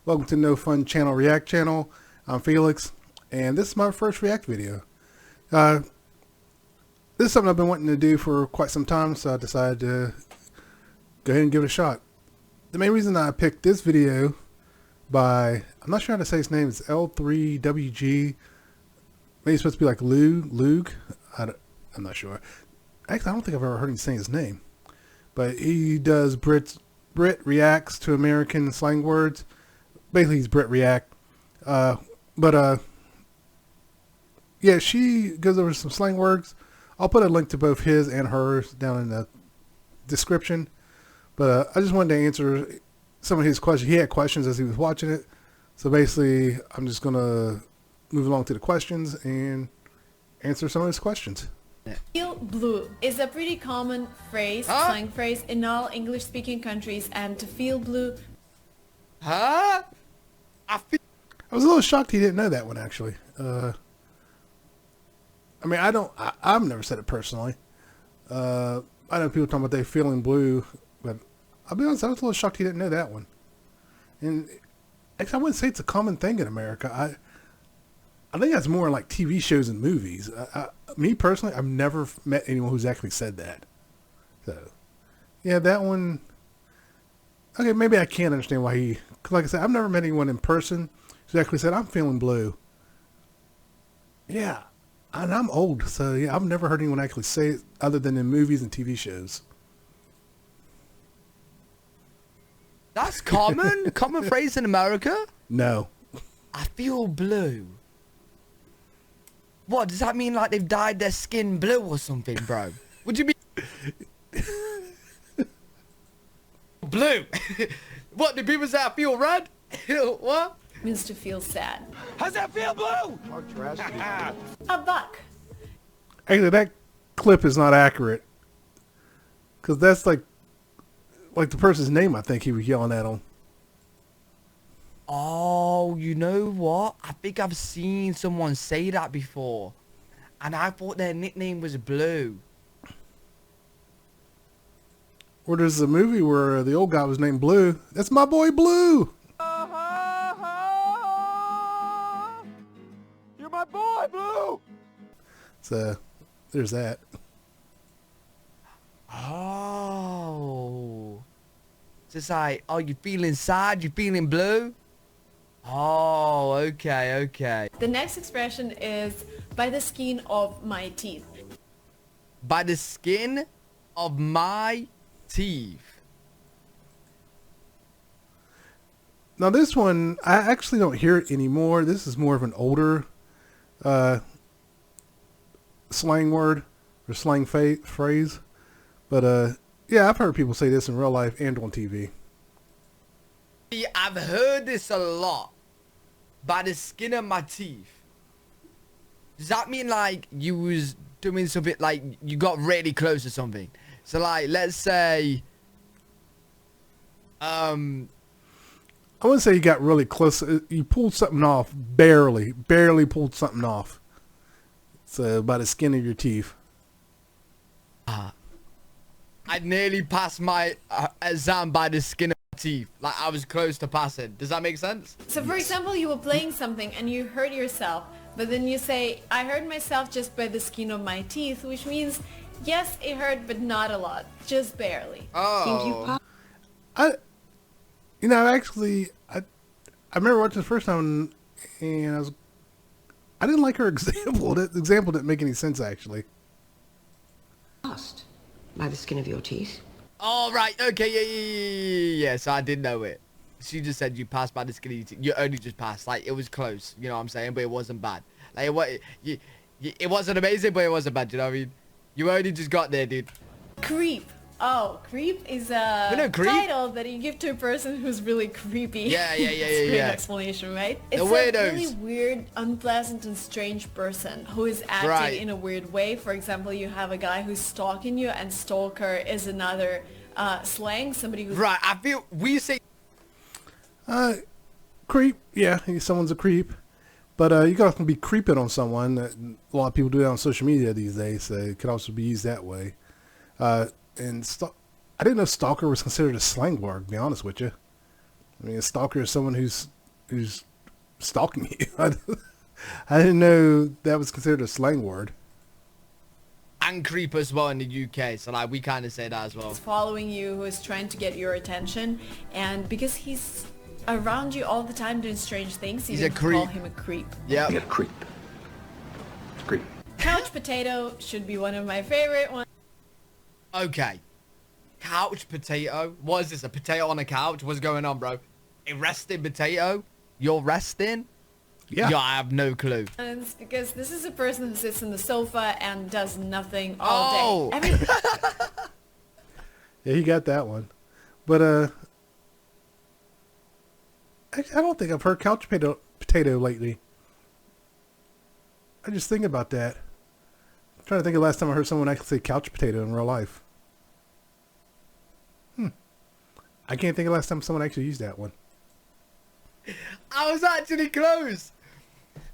Welcome to No Fun Channel React channel. I'm Felix, and this is my first React video. This is something I've been wanting to do for quite some time, so I decided to go ahead and give it a shot. The main reason I picked this video by, I'm not sure how to say his name, it's L3WG. Maybe it's supposed to be like Lug. I'm not sure. Actually, I don't think I've ever heard him say his name. But he does Brit reacts to American slang words. Basically, he's Brit React. Yeah, she goes over some slang words. I'll put a link to both his and hers down in the description. But I just wanted to answer some of his questions. He had questions as he was watching it. So basically, I'm just going to move along to the questions and answer some of his questions. Feel blue is a pretty common phrase, slang phrase in all English-speaking countries, and to feel blue. I was a little shocked he didn't know that one, actually. I mean, I've never said it personally. I know people talking about they feeling blue, but I'll be honest, I was a little shocked he didn't know that one. And actually, I wouldn't say it's a common thing in America. I think that's more like TV shows and movies. Me personally, I've never met anyone who's actually said that. So, yeah, that one. Okay, maybe I can't understand why he. Cause like I said, I've never met anyone in person who's actually said, "I'm feeling blue." Yeah, and I'm old, so yeah, I've never heard anyone actually say it other than in movies and TV shows. That's common? Common phrase in America? No. I feel blue. What, does that mean like they've dyed their skin blue or something, bro? Would you be... blue? What, do people say I feel red? What? Means to feel sad. How's that feel blue? A buck. Actually, that clip is not accurate. Because that's like the person's name I think he was yelling at him. Oh, you know what? I think I've seen someone say that before. And I thought their nickname was Blue. Or there's a movie where the old guy was named Blue. That's my boy Blue. You're my boy, Blue. So, there's that. Oh. So it's like, oh, you feeling sad? You feeling blue? Oh, okay. The next expression is by the skin of my teeth. By the skin of my teeth. Now this one, I actually don't hear it anymore. This is more of an older slang word or slang phrase. But yeah, I've heard people say this in real life and on TV. I've heard this a lot. By the skin of my teeth. Does that mean like you was doing something, like you got really close to something? So like, let's say, I wouldn't say you got really close. You pulled something off, barely pulled something off. So by the skin of your teeth. I nearly passed my exam by the skin of my teeth. Like I was close to passing. Does that make sense? So for example, you were playing something and you hurt yourself, but then you say, I hurt myself just by the skin of my teeth, which means, yes, it hurt, but not a lot. Just barely. Oh. I remember watching the first time and I didn't like her example. That example didn't make any sense actually. Lost by the skin of your teeth. All right. Okay. Yeah. So I did know it. She just said you passed by the skin of your teeth. You only just passed. Like it was close. You know what I'm saying? But it wasn't bad. Like it wasn't amazing, but it wasn't bad. You know what I mean? You only just got there, dude. Creep. Oh, creep is a creep? title that you give to a person who's really creepy. Yeah. It's a great explanation, right? It's The a weirdos. really weird, unpleasant, and strange person who is acting in a weird way. For example, you have a guy who's stalking you, and stalker is another slang. Somebody who's... Right. I feel we say... Creep. Yeah, someone's a creep. But you can also be creeping on someone. A lot of people do that on social media these days, so it could also be used that way. And I didn't know stalker was considered a slang word, to be honest with you. I mean, a stalker is someone who's stalking you. I didn't know that was considered a slang word. And creep as well in the UK, so like we kind of say that as well. He's following you, who is trying to get your attention, and because he's around you all the time doing strange things, you can call him a creep. Yeah. You're a creep. Creep. Couch potato should be one of my favorite ones. Okay. Couch potato? What is this, a potato on a couch? What's going on, bro? A resting potato? You're resting? Yeah. Yeah, I have no clue. And it's because this is a person who sits on the sofa and does nothing all day. Yeah, he got that one. But I don't think I've heard couch potato lately. I just think about that. I'm trying to think of the last time I heard someone actually say couch potato in real life. I can't think of the last time someone actually used that one. I was actually close.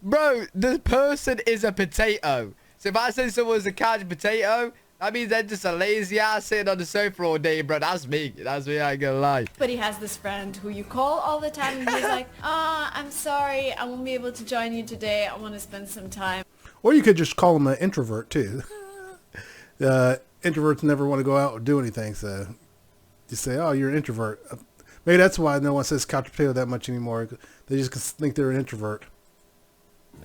Bro, the person is a potato. So if I say someone's a couch potato, that means they're just a lazy ass sitting on the sofa all day, bro. That's me. That's me, I ain't gonna lie. But he has this friend who you call all the time and he's like, I'm sorry, I won't be able to join you today. I want to spend some time. Or you could just call him an introvert too. Introverts never want to go out or do anything, so just say, oh, you're an introvert. Maybe that's why no one says couch potato that much anymore. They just think they're an introvert.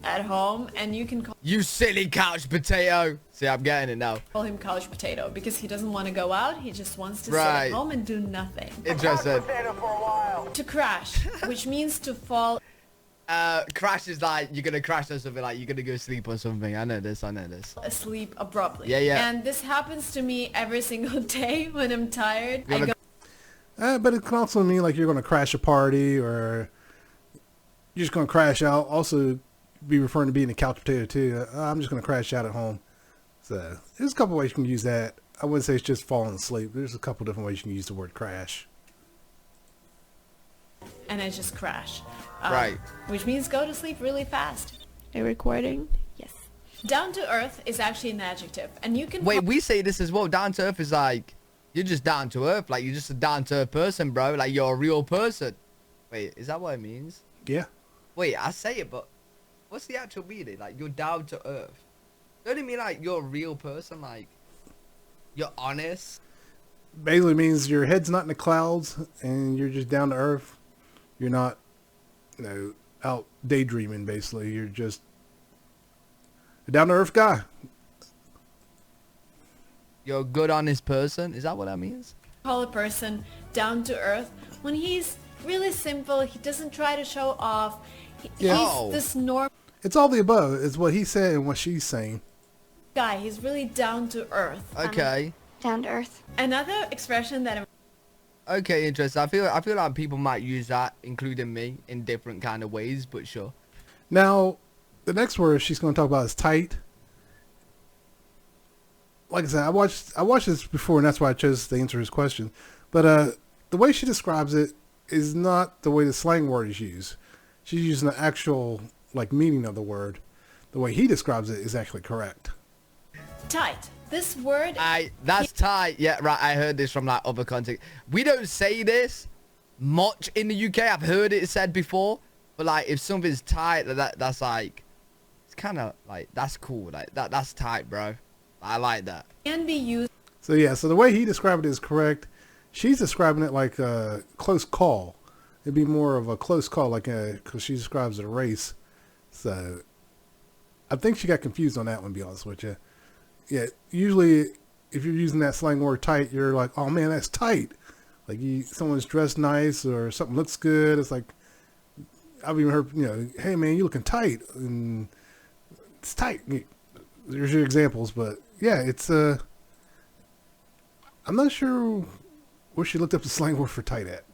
At home, and you can You silly couch potato. See, I'm getting it now. call him couch potato because he doesn't want to go out. He just wants to sit Right. at home and do nothing. Interesting. To crash, which means to fall Crash is like, you're gonna crash or something, like you're gonna go sleep or something. I know this. asleep abruptly. Yeah, yeah. And this happens to me every single day when I'm tired. I go But it can also mean like you're going to crash a party or you're just going to crash out. Also be referring to being a couch potato too. I'm just going to crash out at home. So there's a couple ways you can use that. I wouldn't say it's just falling asleep. There's a couple different ways you can use the word crash. and I just crash. Right. Which means go to sleep really fast. A recording? Yes. Down to earth is actually an adjective, and you can Wait, we say this as well. Down to earth is like, you're just down to earth. Like, you're just a down to earth person, bro. Like, you're a real person. Wait, is that what it means? Yeah. Wait, I say it, but what's the actual meaning? Like, you're down to earth. Don't it mean like you're a real person? Like, you're honest? Basically means your head's not in the clouds and you're just down to earth. You're not, out daydreaming, basically. You're just a down to earth guy. You're a good, honest person? Is that what that means? call a person down to earth when he's really simple. He doesn't try to show off. Oh. He's this normal It's all the above. It's what he said and what she's saying. guy. He's really down to earth. Okay. Down to earth. Another expression that Okay, interesting. I feel like people might use that, including me, in different kind of ways, but sure. Now, the next word she's going to talk about is tight. Like I said, I watched this before, and that's why I chose to answer his question. But the way she describes it is not the way the slang word is used. She's using the actual meaning of the word. The way he describes it is actually correct. tight. This word That's tight. Yeah, right. I heard this from other context. We don't say this much in the UK. I've heard it said before, but if something's tight, that's it's kind of that's cool. That's tight, bro. I like that. can be used So yeah, so the way he described it is correct. She's describing it like a close call. It'd be more of a close call, because she describes it a race. So I think she got confused on that one, to be honest with you. Yeah, usually if you're using that slang word tight, you're like, oh man, that's tight. Like someone's dressed nice or something looks good. It's like, I've even heard, hey man, you looking tight. And it's tight. There's your examples, but yeah, it's, I'm not sure where she looked up the slang word for tight at.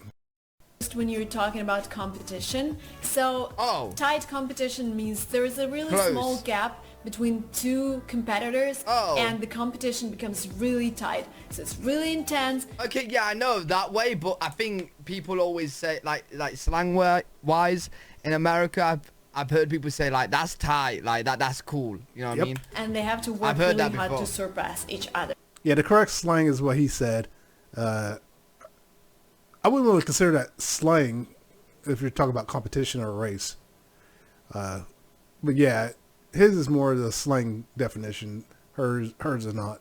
when you're talking about competition. So tight competition means there is a really Close. small gap between two competitors and the competition becomes really tight. So it's really intense. Okay, yeah, I know that way, but I think people always say like slang wise in America. I've heard people say that's tight, that's cool. You know what I mean? And they have to work I've heard really that hard before. to surpass each other. Yeah, the correct slang is what he said. I wouldn't really consider that slang if you're talking about competition or a race. But yeah, his is more the slang definition. Hers is not.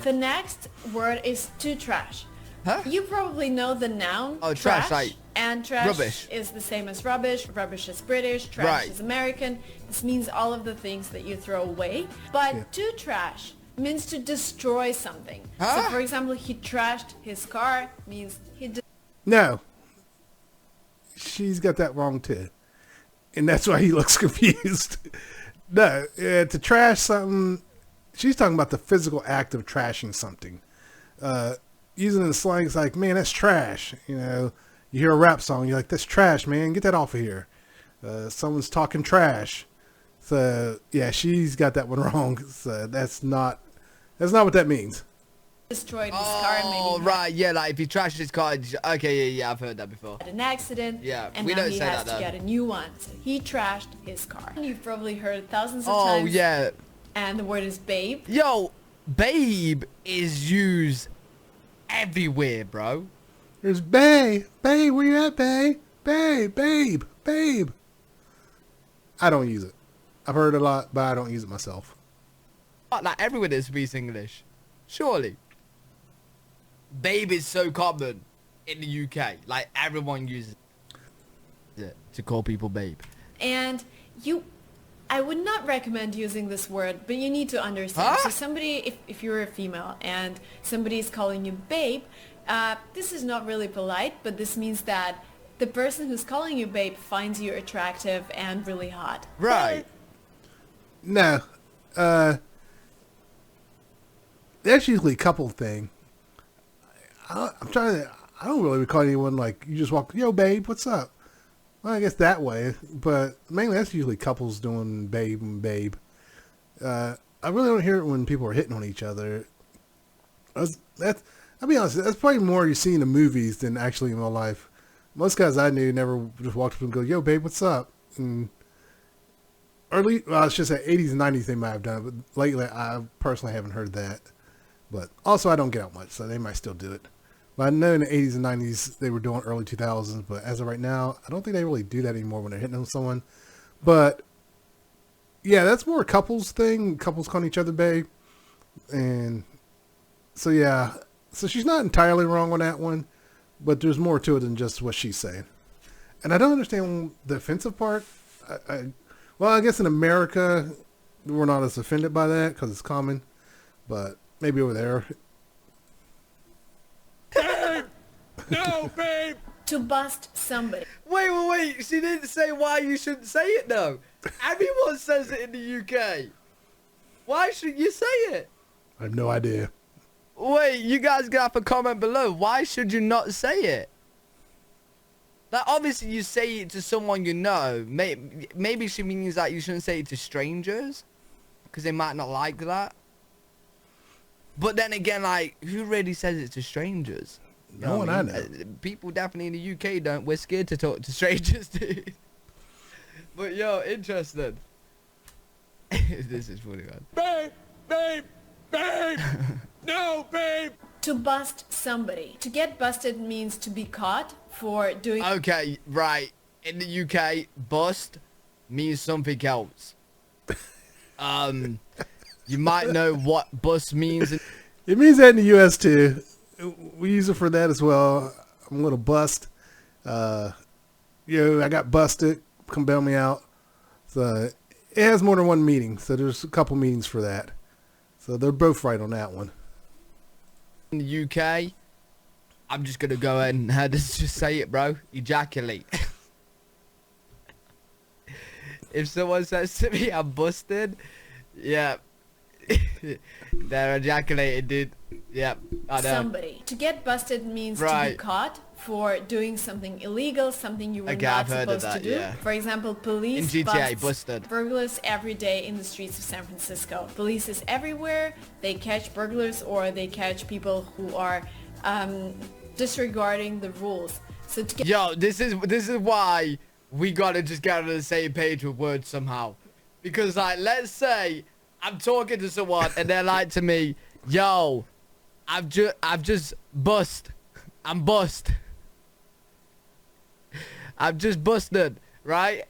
The next word is to trash. Huh? You probably know the noun trash, like and trash rubbish. is the same as rubbish. Rubbish is British, trash Right. is American. This means all of the things that you throw away. But Yeah. to trash means to destroy something. Huh? So for example, he trashed his car means he No. She's got that wrong too. And that's why he looks confused. No, to trash something, she's talking about the physical act of trashing something. Using the slang, it's like, man, that's trash. You know, you hear a rap song, you're like, that's trash, man. Get that off of here. Someone's talking trash. So, yeah, she's got that one wrong. So that's not what that means. destroyed his car and maybe Oh, he right, yeah, like if he trashed his car, okay, yeah, I've heard that before. had an accident. Yeah, and we now don't he say has that, to though. get a new one. So he trashed his car. You've probably heard thousands of Oh, times. yeah. And the word is babe. Yo, babe is used everywhere, bro. There's babe. Babe, where you at, babe? Babe. I don't use it. I've heard it a lot, but I don't use it myself. Like, everyone that speaks English. Surely. Babe is so common in the UK. Like, everyone uses it to call people babe. And I would not recommend using this word, but you need to understand. Huh? So somebody, if you're a female and somebody is calling you babe, this is not really polite, but this means that the person who's calling you babe finds you attractive and really hot. Right. No. That's usually a couple thing. I don't really recall anyone like, you just walk, yo, babe, what's up? Well, I guess that way, but mainly that's usually couples doing babe and babe. I really don't hear it when people are hitting on each other. I'll be honest, that's probably more you see in the movies than actually in real life. Most guys I knew never just walked up and go, yo, babe, what's up? And early, well, it's just at 80s and 90s they might have done it, but lately I personally haven't heard that. But also I don't get out much, so they might still do it. But I know in the 80s and 90s they were doing early 2000s, but as of right now, I don't think they really do that anymore when they're hitting on someone. But yeah, that's more a couples thing. Couples calling each other babe. And so yeah, so she's not entirely wrong on that one, but there's more to it than just what she's saying. And I don't understand the offensive part. Well, I guess in America, we're not as offended by that because it's common, but maybe over there. No, babe. To bust somebody. Wait. She didn't say why you shouldn't say it, though. Everyone says it in the UK. Why should you say it? I have no idea. Wait, you guys gonna have to comment below. Why should you not say it? Like, obviously, you say it to someone you know. Maybe she means that you shouldn't say it to strangers, because they might not like that. But then again, like, who really says it to strangers? You No know one what I mean? know. People definitely in the UK don't. We're scared to talk to strangers, dude. But yo, interesting. This is funny, man. Babe. No, babe. To bust somebody. To get busted means to be caught for doing Okay, right. In the UK, bust means something else. You might know what bust means. It means that in the U.S. too. We use it for that as well. I'm a little bust. I got busted. Come bail me out. So it has more than one meaning. So there's a couple meanings for that. So they're both right on that one. In the UK, I'm just gonna go ahead and just say it, bro. Ejaculate. If someone says to me, I'm busted, yeah. They're ejaculated, dude. Yep, I know. somebody. To get busted means to be Right. caught for doing something illegal, something you were Okay, not I've heard of supposed to that, do. yeah. For example, police In GTA, busts busted. burglars every day in the streets of San Francisco. Police is everywhere. They catch burglars or they catch people who are disregarding the rules. So to get Yo, this is why we gotta just get on the same page with words somehow. Because, like, let's say I'm talking to someone and they're like to me, yo, I'm just bust. I'm bust. I'm just busted, right?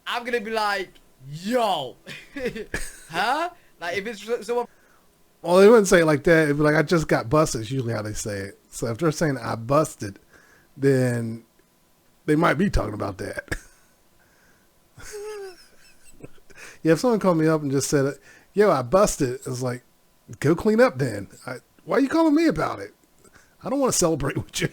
I'm gonna be like, yo, huh? Like if it's someone. Well, they wouldn't say it like that. It'd be like, I just got busted. It's usually how they say it. So if they're saying I busted, then they might be talking about that. Yeah, if someone called me up and just said, yo, I busted, it's like, go clean up then. Why are you calling me about it? I don't want to celebrate with you.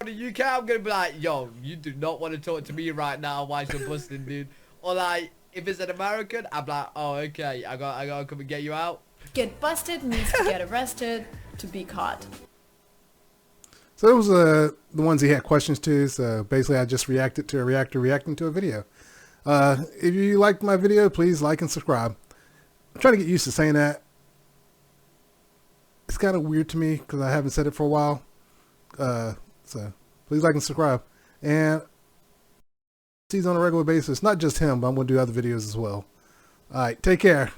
In the UK, I'm gonna be like, yo, you do not want to talk to me right now while you're busting, dude. Or like, if it's an American, I'm like, oh, okay, I gotta come and get you out. Get busted means to get arrested, to be caught. So those was the ones he had questions to. So basically, I just reacted to a reactor reacting to a video. If you liked my video, please like and subscribe. I'm trying to get used to saying that. It's kind of weird to me because I haven't said it for a while. So please like and subscribe. And he's on a regular basis. Not just him, but I'm going to do other videos as well. All right, take care.